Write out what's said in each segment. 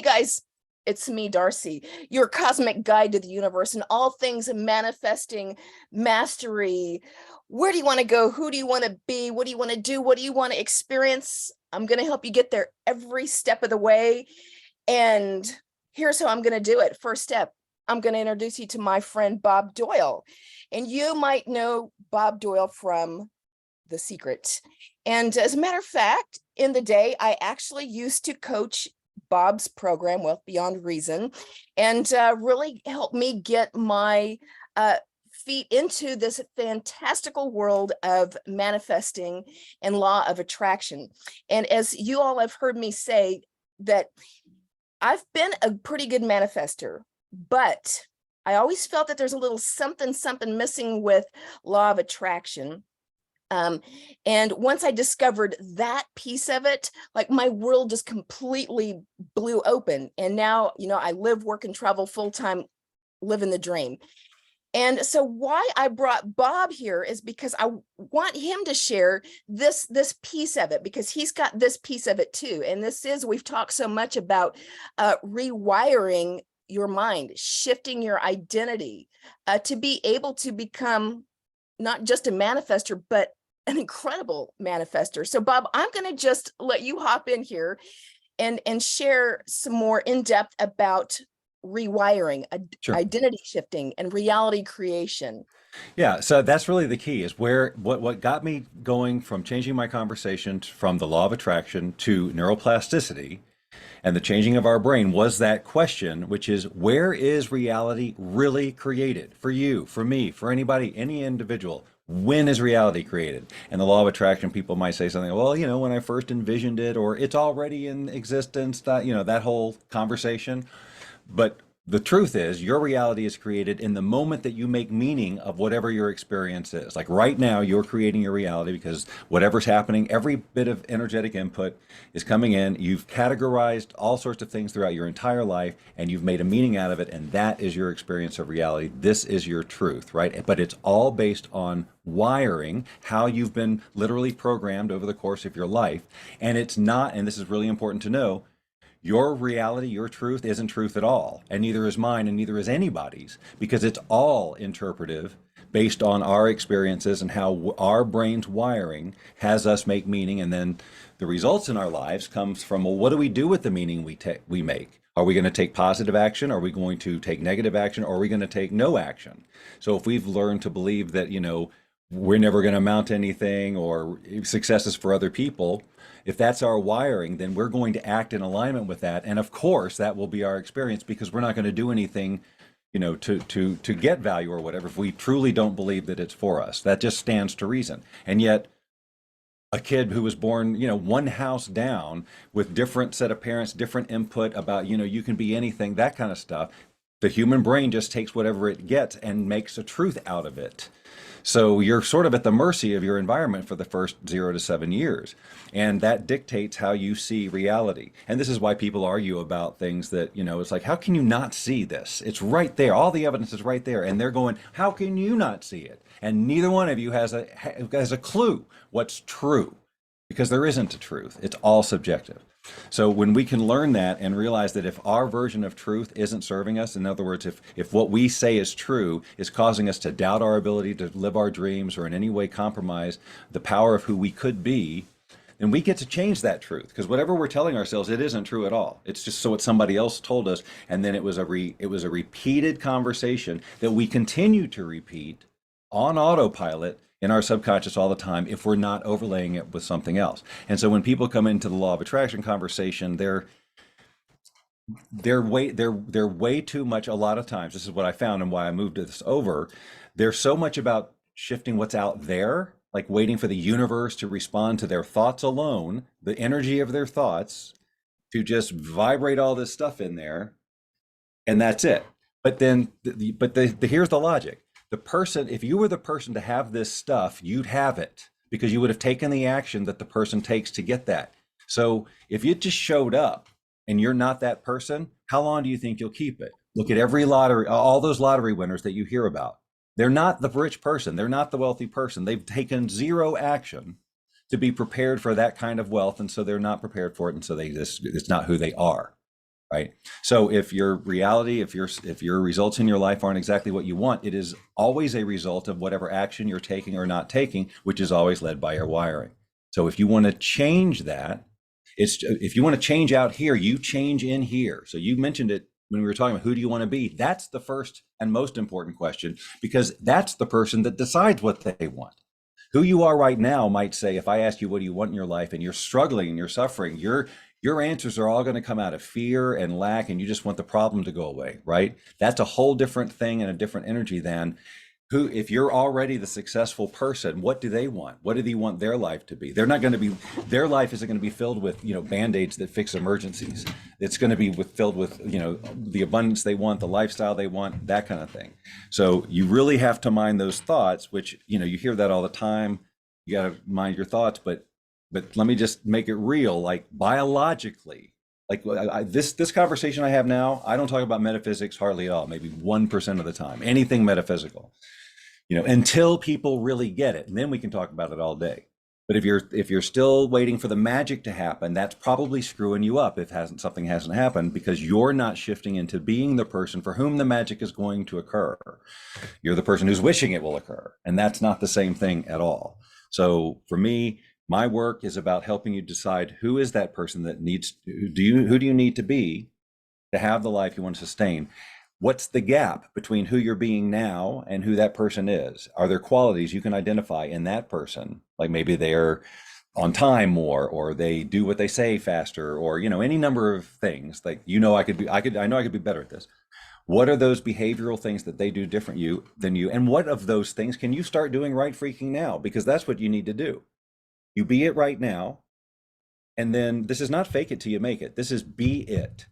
Hey guys, it's me, Darcy, your cosmic guide to the universe and all things manifesting, mastery. Where do you want to go? Who do you want to be? What do you want to do? What do you want to experience? I'm going to help you get there every step of the way. And here's how I'm going to do it. First step, I'm going to introduce you to my friend Bob Doyle. And you might know Bob Doyle from The Secret. And as a matter of fact, in the day, I actually used to coach Bob's program, Wealth Beyond Reason, and really helped me get my feet into this fantastical world of manifesting and law of attraction. And as you all have heard me say, that I've been a pretty good manifester, but I always felt that there's a little something missing with law of attraction. And once I discovered that piece of it, like my world just completely blew open. And now, I live, work, and travel full time, living the dream. And so why I brought Bob here is because I want him to share this piece of it, because he's got this piece of it too. And we've talked so much about rewiring your mind, shifting your identity to be able to become not just a manifester, but an incredible manifester. So Bob, I'm going to just let you hop in here and share some more in depth about rewiring, Sure. identity shifting, and reality creation. Yeah, so that's really the key is what got me going from changing my conversation from the law of attraction to neuroplasticity and the changing of our brain was that question, which is where is reality really created for you, for me, for anybody, any individual? When is reality created? And the law of attraction, people might say something, well, when I first envisioned it, or it's already in existence, that whole conversation. But the truth is, your reality is created in the moment that you make meaning of whatever your experience is. Like right now, you're creating your reality because whatever's happening, every bit of energetic input is coming in. You've categorized all sorts of things throughout your entire life, and you've made a meaning out of it, and that is your experience of reality. This is your truth, right? But it's all based on wiring, how you've been literally programmed over the course of your life. And it's not, and this is really important to know, your reality, your truth isn't truth at all, and neither is mine, and neither is anybody's, because it's all interpretive based on our experiences and how our brain's wiring has us make meaning, and then the results in our lives comes from, well, what do we do with the meaning we make? Are we going to take positive action? Are we going to take negative action? Or are we going to take no action? So if we've learned to believe that, we're never going to amount to anything, or success is for other people, if that's our wiring, then we're going to act in alignment with that. And of course, that will be our experience, because we're not going to do anything, to get value or whatever if we truly don't believe that it's for us. That just stands to reason. And yet, a kid who was born, one house down with different set of parents, different input about, you can be anything, that kind of stuff. The human brain just takes whatever it gets and makes a truth out of it. So you're sort of at the mercy of your environment for the first 0 to 7 years. And that dictates how you see reality. And this is why people argue about things that, it's like, how can you not see this? It's right there. All the evidence is right there. And they're going, how can you not see it? And neither one of you has a clue what's true, because there isn't a truth. It's all subjective. So when we can learn that and realize that if our version of truth isn't serving us, in other words, if what we say is true is causing us to doubt our ability to live our dreams or in any way compromise the power of who we could be, then we get to change that truth. Because whatever we're telling ourselves, it isn't true at all. It's just so what somebody else told us, and then it was a repeated conversation that we continue to repeat on autopilot in our subconscious all the time if we're not overlaying it with something else. And so when people come into the law of attraction conversation, they're way too much. A lot of times, this is what I found and why I moved this over. They're so much about shifting what's out there, like waiting for the universe to respond to their thoughts alone, the energy of their thoughts, to just vibrate all this stuff in there, and that's it. But then, here's the logic. The person, if you were the person to have this stuff, you'd have it because you would have taken the action that the person takes to get that. So if you just showed up and you're not that person, how long do you think you'll keep it? Look at every lottery, all those lottery winners that you hear about. They're not the rich person. They're not the wealthy person. They've taken zero action to be prepared for that kind of wealth. And so they're not prepared for it. And so it's not who they are. right? So if your reality, if your results in your life aren't exactly what you want, it is always a result of whatever action you're taking or not taking, which is always led by your wiring. So if you want to change that, it's if you want to change out here, you change in here. So you mentioned it when we were talking about who do you want to be? That's the first and most important question, because that's the person that decides what they want. Who you are right now might say, if I ask you what do you want in your life and you're struggling and you're suffering, your answers are all going to come out of fear and lack, and you just want the problem to go away, right? That's a whole different thing and a different energy than who, if you're already the successful person, what do they want? What do they want their life to be? They're not going to be, their life isn't going to be filled with, band-aids that fix emergencies. It's going to be filled with, the abundance they want, the lifestyle they want, that kind of thing. So you really have to mind those thoughts, which, you hear that all the time. You got to mind your thoughts, but let me just make it real, like biologically, like this conversation I have now, I don't talk about metaphysics hardly at all, maybe 1% of the time, anything metaphysical, until people really get it. And then we can talk about it all day. But if you're still waiting for the magic to happen, that's probably screwing you up if something hasn't happened, because you're not shifting into being the person for whom the magic is going to occur. You're the person who's wishing it will occur. And that's not the same thing at all. So for me, my work is about helping you decide who is that person that needs, who do you need to be to have the life you want to sustain? What's the gap between who you're being now and who that person is? Are there qualities you can identify in that person? Like maybe they're on time more, or they do what they say faster, or, any number of things. Like, I know I could be better at this. What are those behavioral things that they do different than you? And what of those things can you start doing right freaking now? Because that's what you need to do. You be it right now. And then this is not fake it till you make it. This is be it.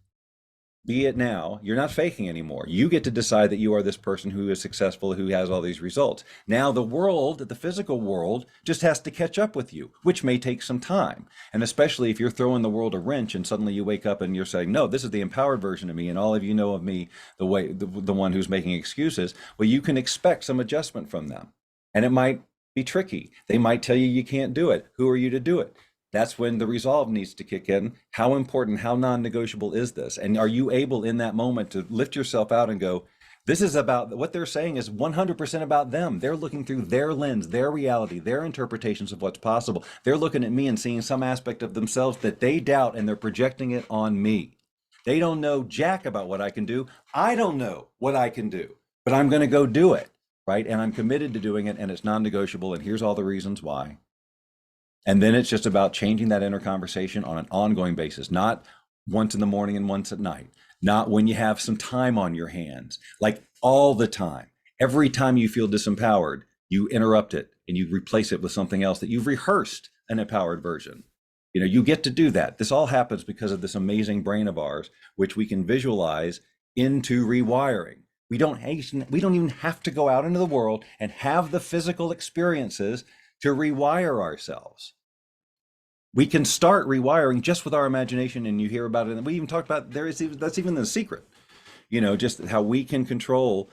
Be it now. You're not faking anymore. You get to decide that you are this person who is successful, who has all these results. Now the world, the physical world, just has to catch up with you, which may take some time. And especially if you're throwing the world a wrench and suddenly you wake up and you're saying, no, this is the empowered version of me, and all of you know of me the one who's making excuses. Well, you can expect some adjustment from them. And it might be tricky. They might tell you you can't do it. Who are you to do it? That's when the resolve needs to kick in. How important, how non-negotiable is this? And are you able in that moment to lift yourself out and go, this is about, what they're saying is 100% about them. They're looking through their lens, their reality, their interpretations of what's possible. They're looking at me and seeing some aspect of themselves that they doubt, and they're projecting it on me. They don't know jack about what I can do. I don't know what I can do, but I'm going to go do it, right? And I'm committed to doing it, and it's non-negotiable, and here's all the reasons why. And then it's just about changing that inner conversation on an ongoing basis, not once in the morning and once at night, not when you have some time on your hands, like all the time. Every time you feel disempowered, you interrupt it and you replace it with something else that you've rehearsed an empowered version. You get to do that. This all happens because of this amazing brain of ours, which we can visualize into rewiring. We don't even have to go out into the world and have the physical experiences to rewire ourselves. We can start rewiring just with our imagination, and you hear about it. And we even talked about that's even the secret, just how we can control,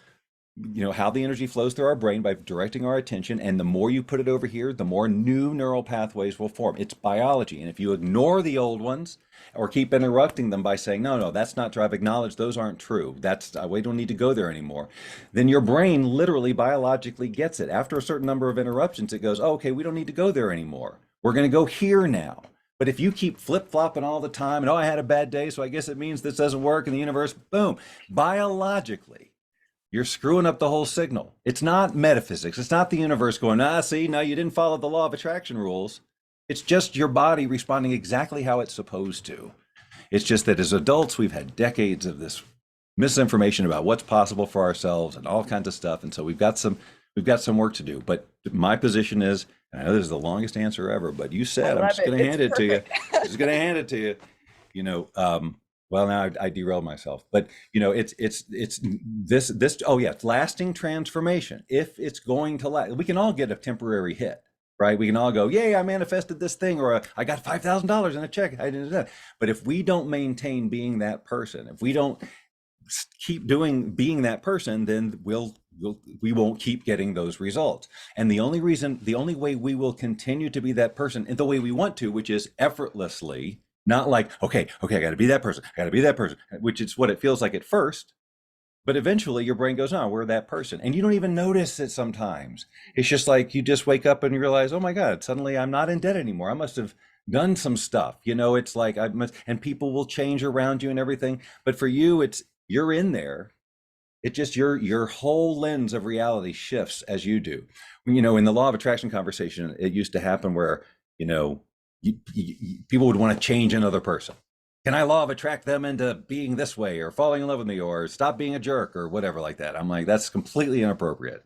how the energy flows through our brain by directing our attention. And the more you put it over here, the more new neural pathways will form. It's biology. And if you ignore the old ones or keep interrupting them by saying, no, that's not true, I've acknowledged those aren't true, we don't need to go there anymore, then your brain literally biologically gets it. After a certain number of interruptions, it goes, oh, okay, we don't need to go there anymore. We're going to go here now. But if you keep flip-flopping all the time and, oh, I had a bad day, so I guess it means this doesn't work in the universe, boom, biologically, you're screwing up the whole signal. It's not metaphysics. It's not the universe going, see, no, you didn't follow the law of attraction rules. It's just your body responding exactly how it's supposed to. It's just that as adults, we've had decades of this misinformation about what's possible for ourselves and all kinds of stuff. And so we've got some work to do. But my position is, and I know this is the longest answer ever, but you said, I'm just going to hand it to you. Just going to hand it to you. Well, now I derailed myself, but it's this. Oh yeah, lasting transformation. If it's going to last, we can all get a temporary hit, right? We can all go, yay, I manifested this thing, or I got $5,000 in a check. I didn't do that. But if we don't maintain being that person, if we don't keep being that person, then we won't keep getting those results. And the only way we will continue to be that person in the way we want to, which is effortlessly, Not like, okay, I got to be that person. I got to be that person, which is what it feels like at first. But eventually your brain goes, oh, we're that person. And you don't even notice it sometimes. It's just like you just wake up and you realize, oh my God, suddenly I'm not in debt anymore. I must have done some stuff. It's like I must, and people will change around you and everything. But for you, it's you're in there. It just your whole lens of reality shifts as you do. In the law of attraction conversation, it used to happen where, you know, people would want to change another person. Can I law of attract them into being this way or falling in love with me or stop being a jerk or whatever like that? I'm like, that's completely inappropriate.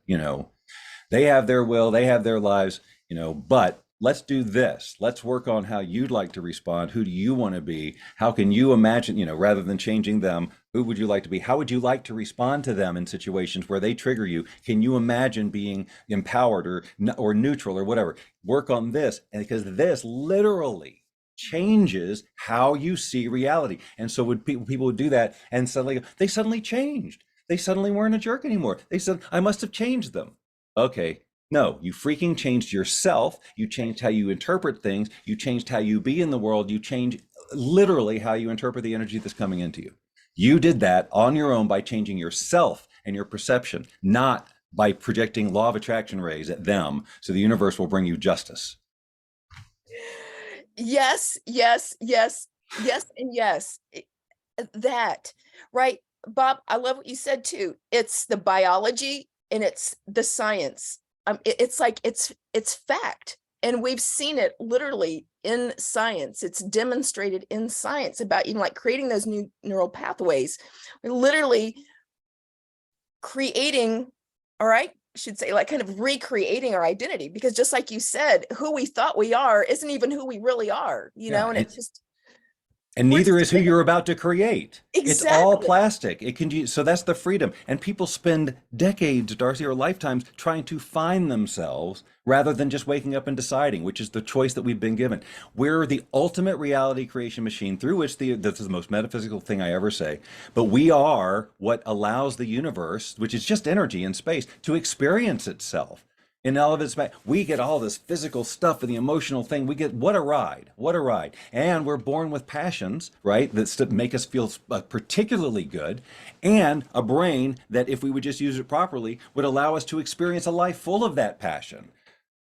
They have their will, they have their lives, but let's do this. Let's work on how you'd like to respond. Who do you want to be? How can you imagine, rather than changing them, who would you like to be? How would you like to respond to them in situations where they trigger you? Can you imagine being empowered or neutral or whatever? Work on this, and because this literally changes how you see reality. And so would people would do that, and suddenly they suddenly changed. They suddenly weren't a jerk anymore. They said, I must have changed them. Okay, no, you freaking changed yourself. You changed how you interpret things. You changed how you be in the world. You changed literally how you interpret the energy that's coming into you. You did that on your own by changing yourself and your perception, not by projecting law of attraction rays at them so the universe will bring you justice. Yes, yes, yes, yes, and yes. That, right? Bob, I love what you said too. It's the biology and it's the science. It's like it's fact. And we've seen it literally in science. It's demonstrated in science about even like creating those new neural pathways. We're literally creating, all right, should say like kind of recreating our identity, because just like you said, who we thought we are isn't even who we really are, Yeah, and it's just and we're neither just is who you're about to create. It's all exactly. plastic. So that's the freedom. And people spend decades, Darcy, or lifetimes trying to find themselves rather than just waking up and deciding, which is the choice that we've been given. We're the ultimate reality creation machine through which this is the most metaphysical thing I ever say, but we are what allows the universe, which is just energy in space, to experience itself in all of its we get all this physical stuff and the emotional thing. We get what a ride, what a ride. And we're born with passions, right, that make us feel particularly good, and a brain that, if we would just use it properly, would allow us to experience a life full of that passion,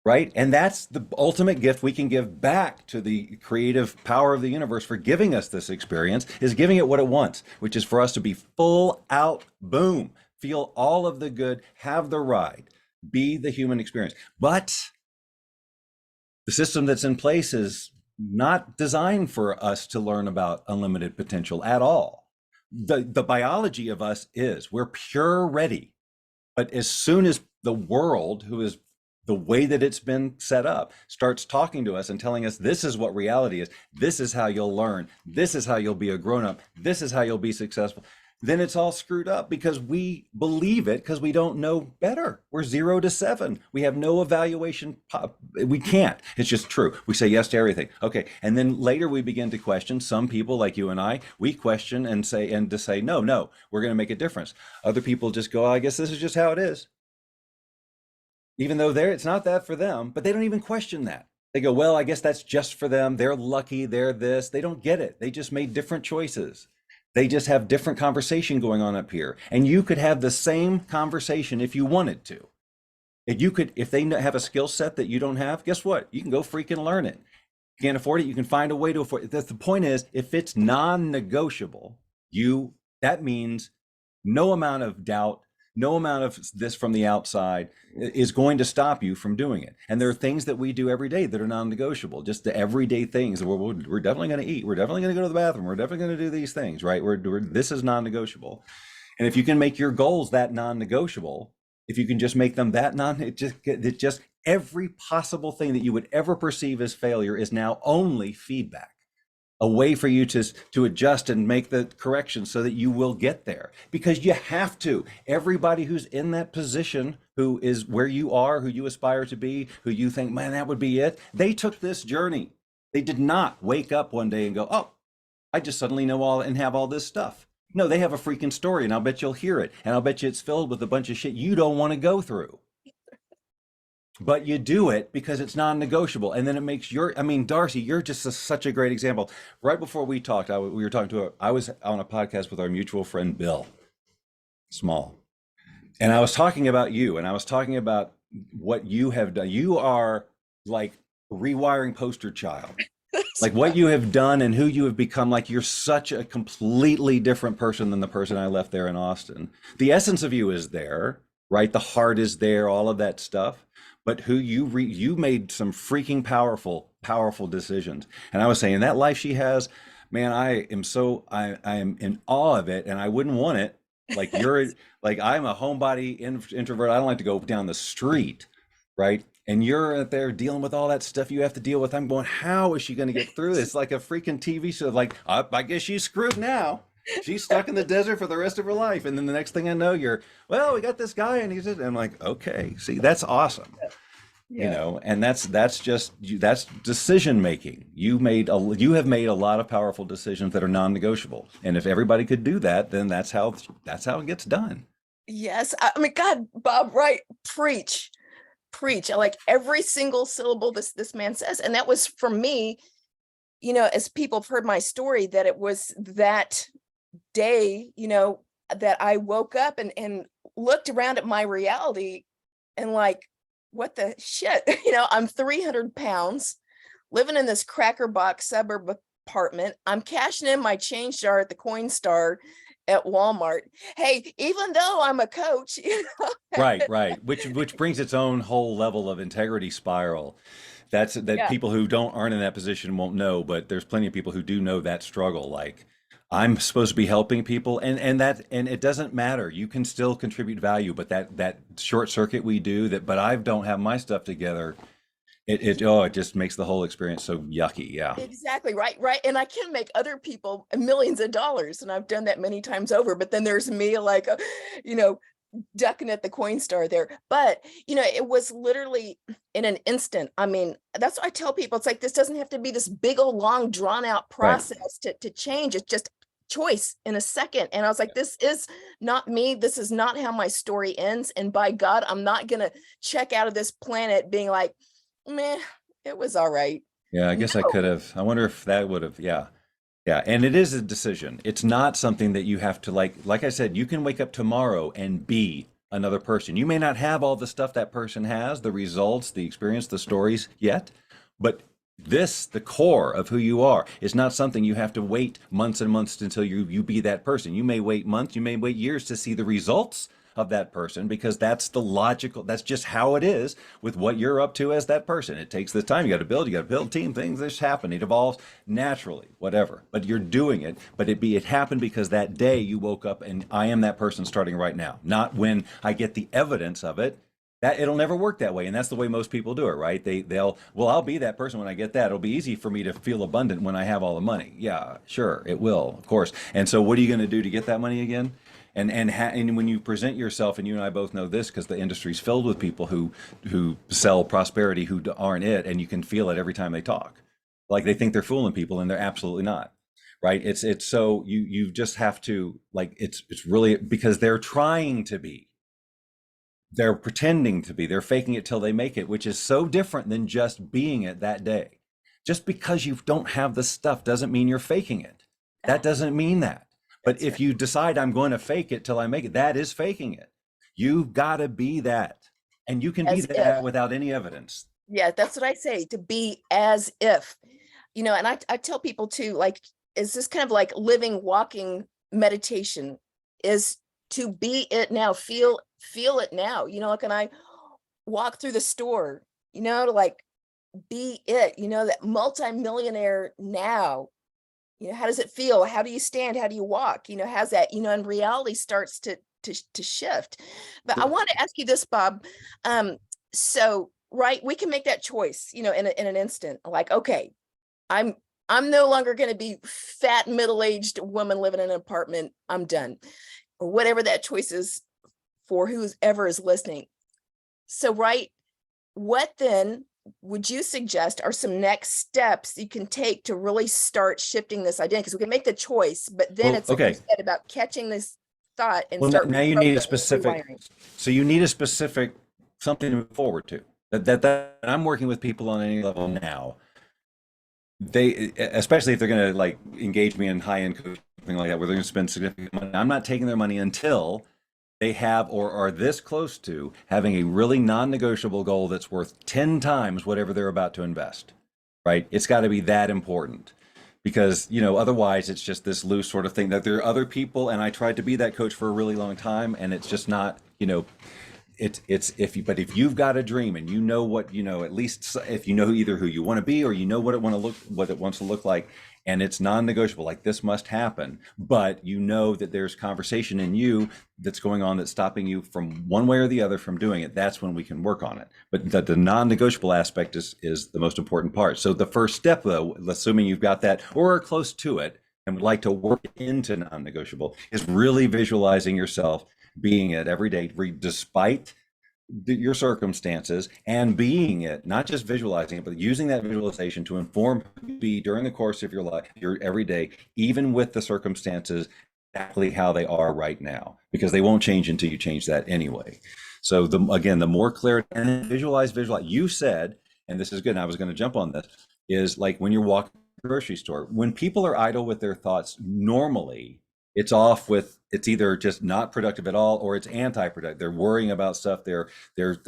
right? And that's the ultimate gift we can give back to the creative power of the universe for giving us this experience, is giving it what it wants, which is for us to be full out, boom, feel all of the good, have the ride, be the human experience. But the system that's in place is not designed for us to learn about unlimited potential at all. The biology of us is we're pure ready. But as soon as the world, who is the way that it's been set up, starts talking to us and telling us this is what reality is, this is how you'll learn, this is how you'll be a grown-up, this is how you'll be successful, then it's all screwed up because we believe it because we don't know better. We're 0 to 7. We have no evaluation. We can't. It's just true. We say yes to everything. Okay. And then later we begin to question. Some people like you and I, we question and say, no, we're going to make a difference. Other people just go, oh, I guess this is just how it is. Even though it's not that for them, but they don't even question that. They go, well, I guess that's just for them. They're lucky. They're this. They don't get it. They just made different choices. They just have different conversation going on up here. And you could have the same conversation if you wanted to. If they have a skill set that you don't have, guess what? You can go freaking learn it. If you can't afford it, you can find a way to afford it. The point is, if it's non-negotiable, that means no amount of doubt, no amount of this from the outside is going to stop you from doing it. And there are things that we do every day that are non-negotiable, just the everyday things. We're definitely going to eat. We're definitely going to go to the bathroom. We're definitely going to do these things, right? This is non-negotiable. And if you can make your goals that non-negotiable, if you can just make them that it just every possible thing that you would ever perceive as failure is now only feedback, a way for you to adjust and make the corrections so that you will get there, because you have to. Everybody who's in that position, who is where you are, who you aspire to be, who you think, man, that would be it, they took this journey. They did not wake up one day and go, oh, I just suddenly know all and have all this stuff. No, they have a freaking story, and I'll bet you'll hear it, and I'll bet you it's filled with a bunch of shit you don't want to go through. but you do it because it's non-negotiable, and then it makes your, I mean, Darcy, you're just such a great example. Right before we talked, we were talking to I was on a podcast with our mutual friend Bill Small, and I was talking about you, and I was talking about what you have done. You are like rewiring poster child, like what you have done and who you have become. Like you're such a completely different person than the person I left there in Austin. The essence of you is there, right? The heart is there, all of that stuff. But who you made some freaking powerful decisions. And I was saying that life she has, man, I am in awe of it, and I wouldn't want it. Like you're like I'm a homebody introvert. I don't like to go down the street, right? And you're out there dealing with all that stuff you have to deal with. I'm going, how is she going to get through this? Like a freaking TV show. Like, I guess she's screwed now. She's stuck in the desert for the rest of her life. And then the next thing I know, well, we got this guy, and he's, and I'm like, okay, see, that's awesome. You Yeah. know, and that's just that's decision making. You have made a lot of powerful decisions that are non-negotiable. And if everybody could do that, then that's how it gets done. Yes. I mean, God, Bob, right? Preach, preach. I like every single syllable this man says. And that was for me, as people have heard my story, that it was that day, that I woke up and looked around at my reality and like, what the shit? I'm 300 pounds living in this cracker box suburb apartment. I'm cashing in my change jar at the Coinstar at Walmart. Hey, even though I'm a coach, Right, right. Which brings its own whole level of integrity spiral. That yeah, people who aren't in that position won't know, but there's plenty of people who do know that struggle. Like I'm supposed to be helping people, and it doesn't matter. You can still contribute value, but that short circuit we do that. But I don't have my stuff together. It just makes the whole experience so yucky. Yeah. exactly. Right, right. And I can make other people millions of dollars, and I've done that many times over. But then there's me, like, you know, ducking at the Coinstar there. But it was literally in an instant. I mean, that's what I tell people. It's like, this doesn't have to be this big old long drawn out Right. process to change. It's just choice in a second. And I was like, this is not me. This is not how my story ends. And by God, I'm not gonna check out of this planet being like, meh, it was all right. Yeah, I guess I No. could have. I wonder if that would have. Yeah. Yeah, and it is a decision. It's not something that you have to like I said, you can wake up tomorrow and be another person. You may not have all the stuff that person has, the results, the experience, the stories yet, but the core of who you are, is not something you have to wait months and months until you be that person. You may wait months, you may wait years to see the results of that person, because that's just how it is with what you're up to as that person. It takes the time. You got to build team, things just happen. It evolves naturally, whatever. But you're doing it. But it happened because that day you woke up and I am that person starting right now. Not when I get the evidence of it. That it'll never work that way, and that's the way most people do it, right? Well, I'll be that person when I get that. It'll be easy for me to feel abundant when I have all the money. Yeah, sure, it will, of course. And so, what are you going to do to get that money again? And when you present yourself, and you and I both know this because the industry's filled with people who sell prosperity who aren't it, and you can feel it every time they talk, like they think they're fooling people, and they're absolutely not, right? It's so you just have to, like, it's really because they're trying to be, they're pretending to be, they're faking it till they make it, which is so different than just being it that day. Just because you don't have the stuff doesn't mean you're faking it. That doesn't mean that. But That's if right. you decide I'm going to fake it till I make it, that is faking it. You've got to be that. And you can be As if. that without any evidence. Yeah, that's what I say, to be as if, and I tell people too, like, is this kind of like living, walking meditation, is to be it now, feel it now, like when I walk through the store, to like be it, that multimillionaire now, how does it feel? How do you stand? How do you walk? How's that, and reality starts to shift. But I want to ask you this, Bob. So, right, we can make that choice, in an instant. Like, okay, I'm I'm no longer going to be fat middle-aged woman living in an apartment. I'm done. Or whatever that choice is for whoever is listening. So, right, what then would you suggest are some next steps you can take to really start shifting this identity? Because we can make the choice, but then Well, it's like you okay. said about catching this thought and Well, start now you need a reprogramming, specific, rewiring. so you need a specific something to move forward to. That I'm working with people on any level now, they, especially if they're going to like engage me in high-end coaching, something like that, where they're going to spend significant money. I'm not taking their money until they have or are this close to having a really non-negotiable goal that's worth 10 times whatever they're about to invest, right? It's got to be that important because, otherwise it's just this loose sort of thing that there are other people, and I tried to be that coach for a really long time, and it's just not, it's if you, but if you've got a dream and what, at least if either who you want to be or what it wants to look like, and it's non-negotiable, like this must happen, but that there's conversation in you that's going on that's stopping you from one way or the other from doing it, that's when we can work on it. But the non-negotiable aspect is the most important part. So the first step, though, assuming you've got that or are close to it and would like to work into non-negotiable, is really visualizing yourself being it every day, despite your circumstances, and being it, not just visualizing it, but using that visualization to inform who you be during the course of your life, your everyday, even with the circumstances exactly how they are right now, because they won't change until you change that anyway. So the more clarity, and then visualize. You said, and this is good, and I was going to jump on this, is like when you're walking to the grocery store, when people are idle with their thoughts, normally it's either just not productive at all or it's anti-productive. They're worrying about stuff, they're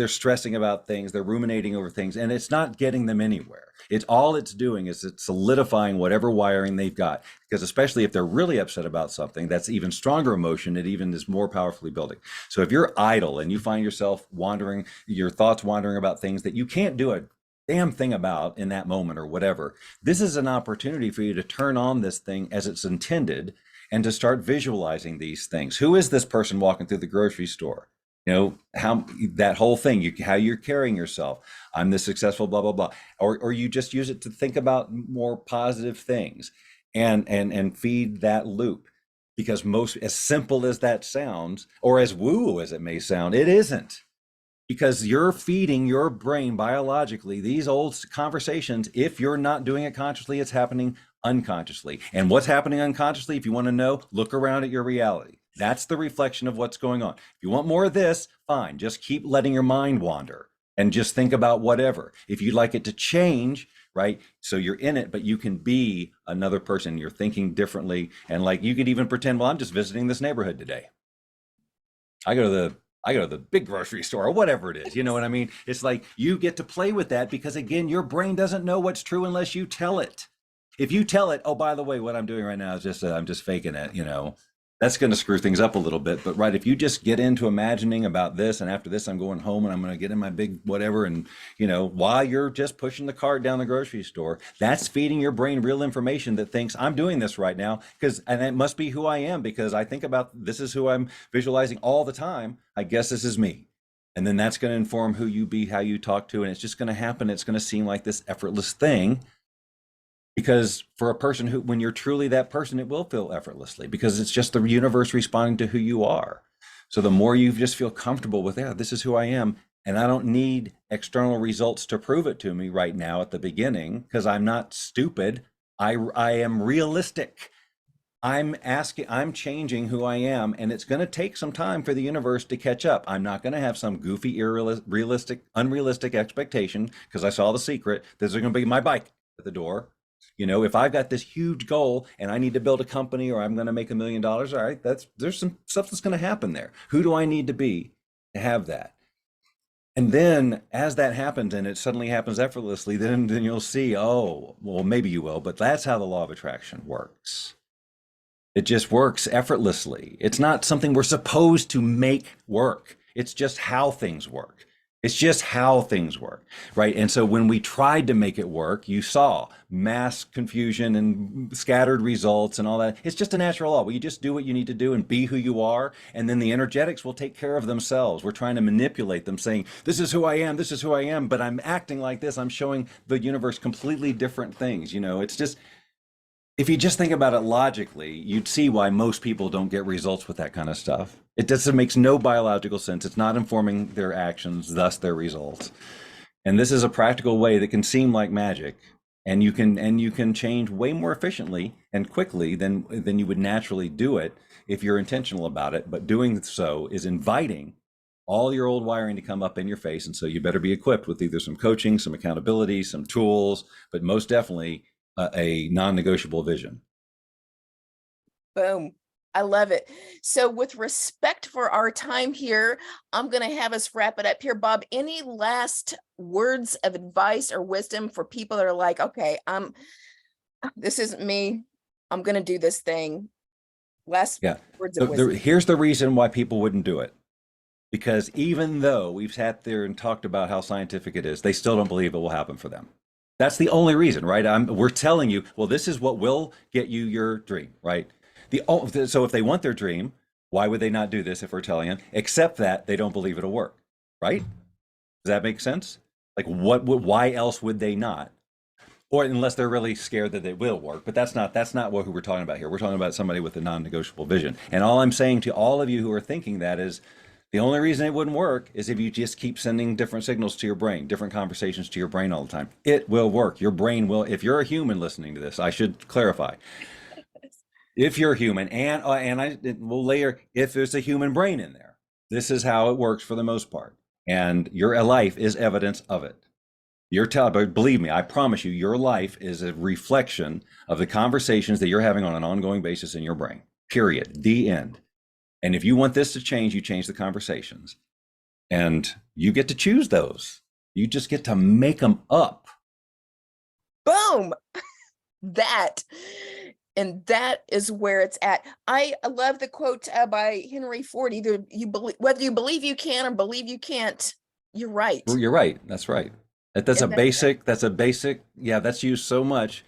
stressing about things, they're ruminating over things, and it's not getting them anywhere. It's doing is it's solidifying whatever wiring they've got, because especially if they're really upset about something, that's even stronger emotion. It even is more powerfully building. So if you're idle and you find yourself wandering, your thoughts wandering about things that you can't do a damn thing about in that moment or whatever, this is an opportunity for you to turn on this thing as it's intended and to start visualizing these things. Who is this person walking through the grocery store? How that whole thing, how you're carrying yourself. I'm this successful, blah, blah, blah. Or you just use it to think about more positive things and feed that loop. Because most, as simple as that sounds, or as woo as it may sound, it isn't. Because you're feeding your brain biologically these old conversations. If you're not doing it consciously, it's happening unconsciously. And what's happening unconsciously, if you want to know, look around at your reality. That's the reflection of what's going on. If you want more of this, fine. Just keep letting your mind wander and just think about whatever. If you'd like it to change, right? So you're in it, but you can be another person. You're thinking differently. And like you could even pretend, well, I'm just visiting this neighborhood today. I go to the big grocery store or whatever it is. You know what I mean? It's like you get to play with that because, again, your brain doesn't know what's true unless you tell it. If you tell it, oh, by the way, what I'm doing right now is just I'm just faking it, that's going to screw things up a little bit. But right, if you just get into imagining about this, and after this, I'm going home and I'm going to get in my big whatever, and while you're just pushing the cart down the grocery store, that's feeding your brain real information that thinks I'm doing this right now and it must be who I am because I think about this is who I'm visualizing all the time. I guess this is me. And then that's going to inform who you be, how you talk to, and it's just going to happen. It's going to seem like this effortless thing. Because for a person when you're truly that person, it will feel effortlessly because it's just the universe responding to who you are. So the more you just feel comfortable with, this is who I am, and I don't need external results to prove it to me right now at the beginning because I'm not stupid. I am realistic. I'm changing who I am, and it's going to take some time for the universe to catch up. I'm not going to have some goofy, unrealistic expectation because I saw The Secret. This is going to be my bike at the door. If I've got this huge goal and I need to build a company or I'm going to make $1 million, all right, there's some stuff that's going to happen there. Who do I need to be to have that? And then as that happens and it suddenly happens effortlessly, then you'll see, oh, well, maybe you will, but that's how the law of attraction works. It just works effortlessly. It's not something we're supposed to make work. It's just how things work. It's just how things work, right? And so when we tried to make it work, you saw mass confusion and scattered results and all that. It's just a natural law. Well, you just do what you need to do and be who you are, and then the energetics will take care of themselves. We're trying to manipulate them, saying, this is who I am, this is who I am, but I'm acting like this. I'm showing the universe completely different things. It's just, if you just think about it logically, you'd see why most people don't get results with that kind of stuff. It makes no biological sense. It's not informing their actions, thus their results. And this is a practical way that can seem like magic, and you can change way more efficiently and quickly than you would naturally do it if you're intentional about it. But doing so is inviting all your old wiring to come up in your face. And so you better be equipped with either some coaching, some accountability, some tools, but most definitely a non-negotiable vision. Boom. I love it. So with respect for our time here, I'm going to have us wrap it up here. Bob, any last words of advice or wisdom for people that are like, okay, this isn't me. I'm going to do this thing. Last Yeah. words of wisdom. Here's the reason why people wouldn't do it. Because even though we've sat there and talked about how scientific it is, they still don't believe it will happen for them. That's the only reason, right? We're telling you, well, this is what will get you your dream, right? So if they want their dream, why would they not do this if we're telling them? Except that they don't believe it'll work, right? Does that make sense? Like, why else would they not? Or unless they're really scared that it will work. But that's not who we're talking about here. We're talking about somebody with a non-negotiable vision. And all I'm saying to all of you who are thinking that is, the only reason it wouldn't work is if you just keep sending different signals to your brain, different conversations to your brain all the time. It will work. Your brain will. If you're a human listening to this, I should clarify. If you're human, and we'll layer, if there's a human brain in there, this is how it works for the most part. And your life is evidence of it. But believe me, I promise you, your life is a reflection of the conversations that you're having on an ongoing basis in your brain. Period. The end. And if you want this to change, you change the conversations. And you get to choose those. You just get to make them up. Boom. And that is where it's at. I love the quote by Henry Ford. Either you believe, whether you believe you can or believe you can't, you're right. You're right. That's right. That's a basic. Yeah, that's used so much,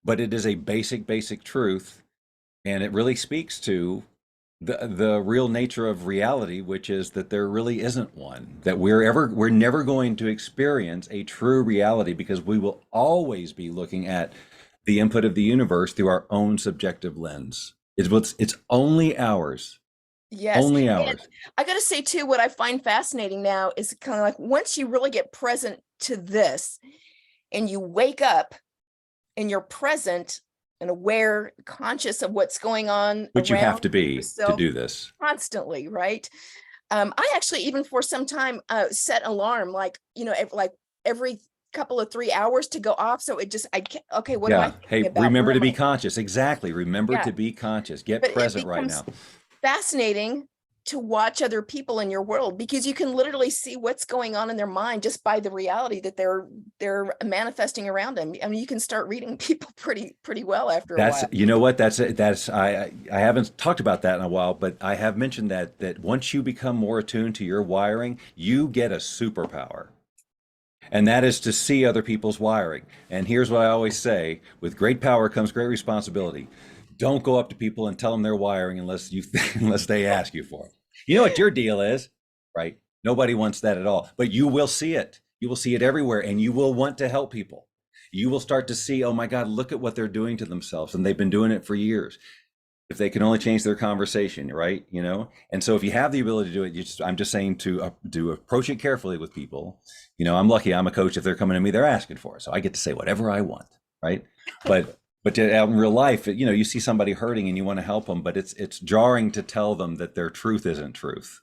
but it is a basic truth. And it really speaks to the real nature of reality, which is that there really isn't one, that we're never going to experience a true reality, because we will always be looking at the input of the universe through our own subjective lens. It's only ours. Yes. Only And ours. I got to say too, what I find fascinating now is kind of like, once you really get present to this and you wake up and you're present and aware, conscious of what's going on, Which you have to be yourself to do this constantly, right? I actually, even for some time, set alarm, like, every couple of 3 hours to go off. So okay, what am I thinking about? Remember to be conscious. Exactly. Remember to be conscious. Get present right now. Fascinating to watch other people in your world, because you can literally see what's going on in their mind just by the reality that they're manifesting around them. I mean, you can start reading people pretty well after a while. You know what? I haven't talked about that in a while, but I have mentioned that once you become more attuned to your wiring, you get a superpower. And that is to see other people's wiring. And here's what I always say: with great power comes great responsibility. Don't go up to people and tell them their wiring unless they ask you for it. You know what your deal is, right? Nobody wants that at all. But you will see it. You will see it everywhere, and you will want to help people. You will start to see, oh my God, look at what they're doing to themselves, and they've been doing it for years. If they can only change their conversation, right? And so if you have the ability to do it, I'm just saying to approach it carefully with people. I'm lucky. I'm a coach. If they're coming to me, they're asking for it, so I get to say whatever I want, right? But out in real life, you see somebody hurting and you want to help them, but it's jarring to tell them that their truth isn't truth.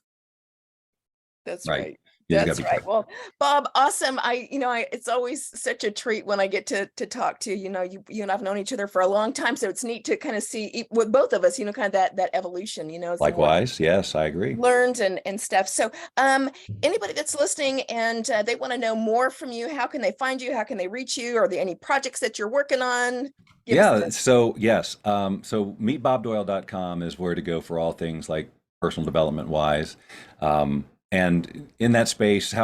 That's right. That's right. Careful. Well, Bob, awesome. It's always such a treat when I get to talk to you. You and I've known each other for a long time, so it's neat to kind of see with both of us, kind of that evolution. Likewise, yes, I agree. Learned and stuff. So, anybody that's listening and they want to know more from you, how can they find you? How can they reach you? Are there any projects that you're working on? So yes, so meetbobdoyle.com is where to go for all things like personal development wise. And in that space,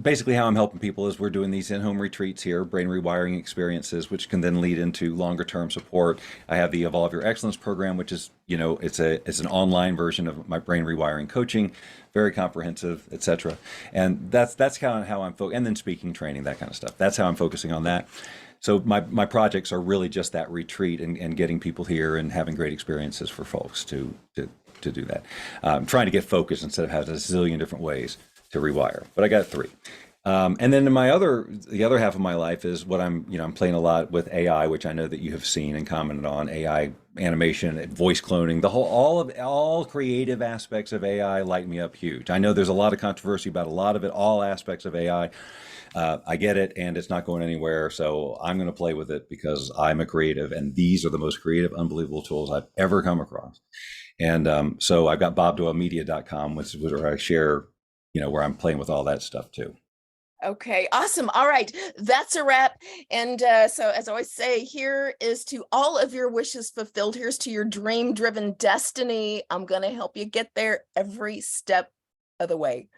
basically how I'm helping people is we're doing these in-home retreats here, brain rewiring experiences, which can then lead into longer term support. I have the Evolve Your Excellence program, which is, it's an online version of my brain rewiring coaching, very comprehensive, etc. And that's how I'm focused. And then speaking, training, that kind of stuff. That's how I'm focusing on that. So my projects are really just that retreat and getting people here and having great experiences for folks to do that. Trying to get focused instead of having a zillion different ways to rewire. But I got 3. And then in the other half of my life is what I'm playing a lot with AI, which I know that you have seen and commented on. AI animation, voice cloning, the whole, all creative aspects of AI light me up huge. I know there's a lot of controversy about a lot of it, all aspects of AI. I get it, and it's not going anywhere. So I'm going to play with it because I'm a creative, and these are the most creative, unbelievable tools I've ever come across. And so I've got bobdoylemedia.com, which is where I share, where I'm playing with all that stuff too. Okay, awesome. All right, that's a wrap. And so, as I always say, here is to all of your wishes fulfilled. Here's to your dream driven destiny. I'm going to help you get there every step of the way.